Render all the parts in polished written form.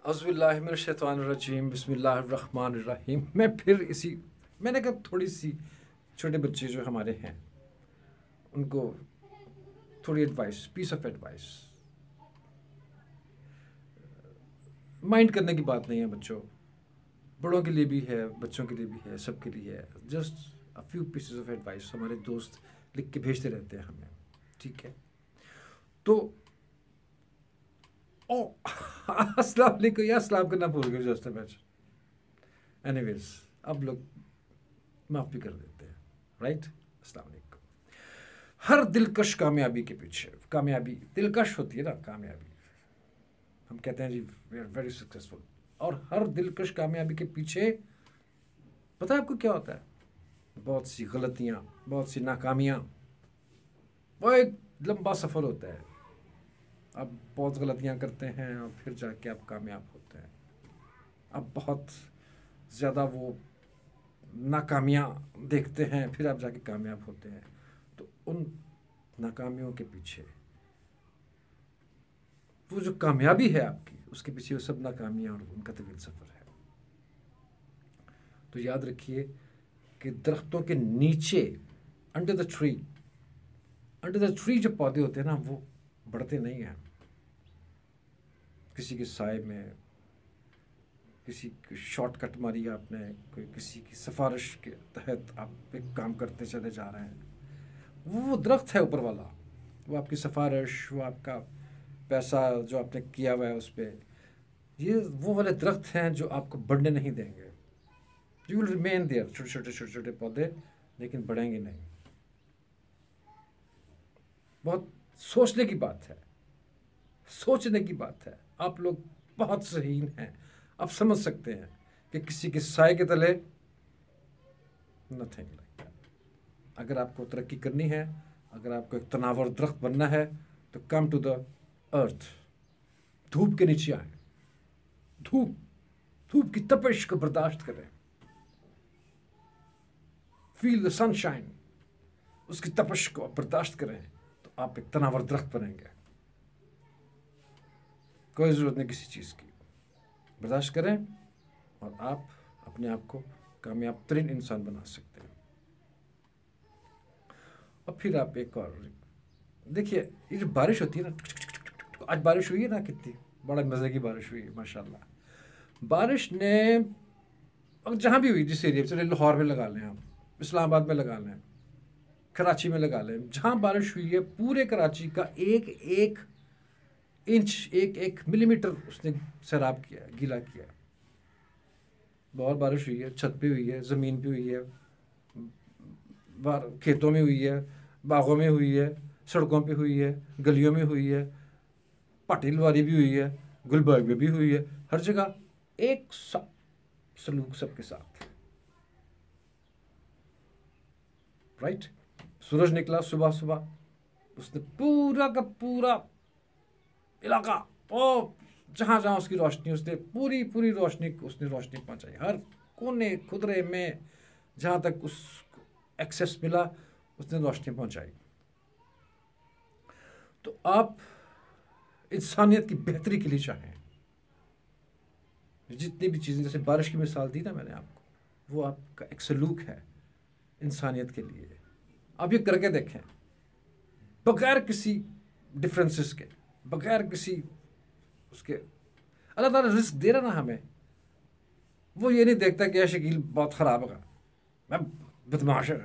औज़ुबिल्लाहिमिनश्शैतानिर्रजीम बिस्मिल्लाहिर्रहमानिर्रहीम। मैं फिर मैंने कहा थोड़ी सी छोटे बच्चे जो हमारे हैं उनको थोड़ी advice, piece of advice. Mind करने की बात नहीं है बच्चों, बड़ों के लिए भी है, बच्चों के लिए भी है, सबके लिए है। Just a few pieces of advice हमारे दोस्त लिख के भेजते रहते हैं हमें, ठीक है। तो ओ अस्सलाम वालेकुम, या सलाम करना भूल गए जस्ट मैच। एनीवेज, अब लोग माफ़ भी कर देते हैं, राइट। अस्सलाम वालेकुम। हर दिलकश कामयाबी के पीछे, कामयाबी दिलकश होती है ना कामयाबी, हम कहते हैं जी वी आर वेरी सक्सेसफुल, और हर दिलकश कामयाबी के पीछे पता है आपको क्या होता है? बहुत सी गलतियाँ, बहुत सी नाकामियाँ, वो एक लंबा सफ़र होता है। आप बहुत गलतियाँ करते हैं और फिर जाके आप कामयाब होते हैं। आप बहुत ज़्यादा वो नाकामियाँ देखते हैं, फिर आप जाके कामयाब होते हैं। तो उन नाकामियों के पीछे वो जो कामयाबी है आपकी, उसके पीछे वो सब नाकामियाँ और उनका तवील सफ़र है। तो याद रखिए कि दरख्तों के नीचे, अंडर द ट्री जो पौधे होते हैं ना, वो बढ़ते नहीं हैं। किसी के साए में, किसी की शॉर्टकट मारी आपने, कोई किसी की सिफारिश के तहत आप एक काम करते चले जा रहे हैं, वो दरख्त है ऊपर वाला, वो आपकी सिफारिश, वो आपका पैसा जो आपने किया हुआ है उस पर, ये वो वाले दरख्त हैं जो आपको बढ़ने नहीं देंगे। यू विल रिमेन देयर, छोटे छोटे पौधे, लेकिन बढ़ेंगे नहीं। बहुत सोचने की बात है, सोचने की बात है। आप लोग बहुत सही हैं, आप समझ सकते हैं कि किसी के साए के तले नथिंग लाइक दैट। अगर आपको तरक्की करनी है, अगर आपको एक तनावर दरख्त बनना है, तो कम टू द अर्थ, धूप के नीचे आए, धूप की तपिश को बर्दाश्त करें, फील द सनशाइन, उसकी तपिश को बर्दाश्त करें, तो आप एक तनावर दरख्त बनेंगे। कोई ज़रूरत नहीं किसी चीज़ की, बर्दाश्त करें और आप अपने आप को कामयाब तरीन इंसान बना सकते हैं। और फिर आप एक और देखिए, ये जो बारिश होती है ना, आज बारिश हुई है ना, कितनी बड़ा मज़े की बारिश हुई है माशाल्लाह। बारिश ने जहाँ भी हुई, जिस एरिया में, लाहौर में लगा लें, आप इस्लामाबाद में लगा लें, कराची में लगा लें, जहाँ बारिश हुई है, पूरे कराची का एक एक इंच, एक एक मिलीमीटर उसने सैराब किया, गीला किया। बहुत बारिश हुई है, छत पे हुई है, ज़मीन पे हुई है, खेतों में हुई है, बागों में हुई है, सड़कों पे हुई है, गलियों में हुई है, पाटिलवारी भी हुई है, गुलबर्ग में भी हुई है, हर जगह एक सलूक सबके साथ, राइट। सूरज निकला सुबह सुबह, उसने पूरा का पूरा इलाका, ओ जहाँ जहाँ उसकी रोशनी, उसने पूरी पूरी रोशनी, उसने रोशनी पहुँचाई हर कोने खुदरे में, जहाँ तक उस एक्सेस मिला उसने रोशनी पहुँचाई। तो आप इंसानियत की बेहतरी के लिए चाहें, जितनी भी चीज़ें, जैसे बारिश की मिसाल दी ना मैंने आपको, वो आपका एक सलूक है इंसानियत के लिए। आप ये करके देखें, बगैर किसी डिफरेंसेस के, बगैर किसी उसके। अल्लाह ताला रिस्क दे रहा ना हमें, वो ये नहीं देखता कि शकील बहुत ख़राब है, मैं बदमाश है,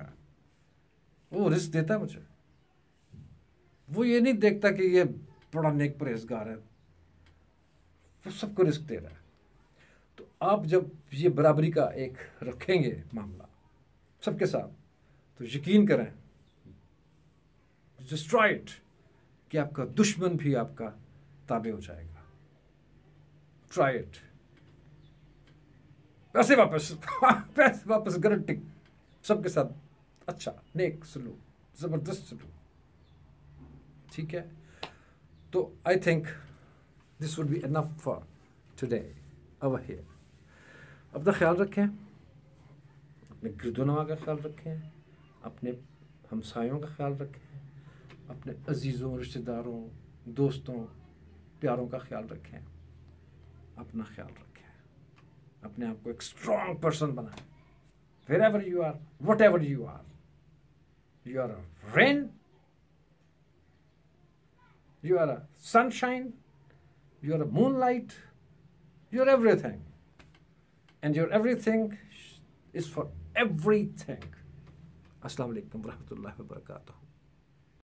वो रिस्क देता है मुझे। वो ये नहीं देखता कि ये बड़ा नेक परहेजगार है, वो सबको रिस्क दे रहा है। तो आप जब ये बराबरी का एक रखेंगे मामला सबके साथ, तो यकीन करें, जस्ट ट्राई इट, कि आपका दुश्मन भी आपका ताबे हो जाएगा। Try it. पैसे वापस गारंटी, सबके साथ अच्छा नेक सलूक, ज़बरदस्त सलूक, ठीक है। तो I think this would be enough for today over here. अपना ख्याल रखें, अपने गिरदोनवा का ख्याल रखें, अपने हमसायों का ख्याल रखें, अपने अजीज़ों, रिश्तेदारों, दोस्तों, प्यारों का ख्याल रखें, अपना अपना ख्याल रखें, अपने आप को एक स्ट्रॉन्ग पर्सन बनाएं। Wherever you are, whatever you are a rain, you are a sunshine, you are a moonlight, you are everything, and your everything is for everything. Assalamu alaikum wa rahmatullahi wa barakatuh.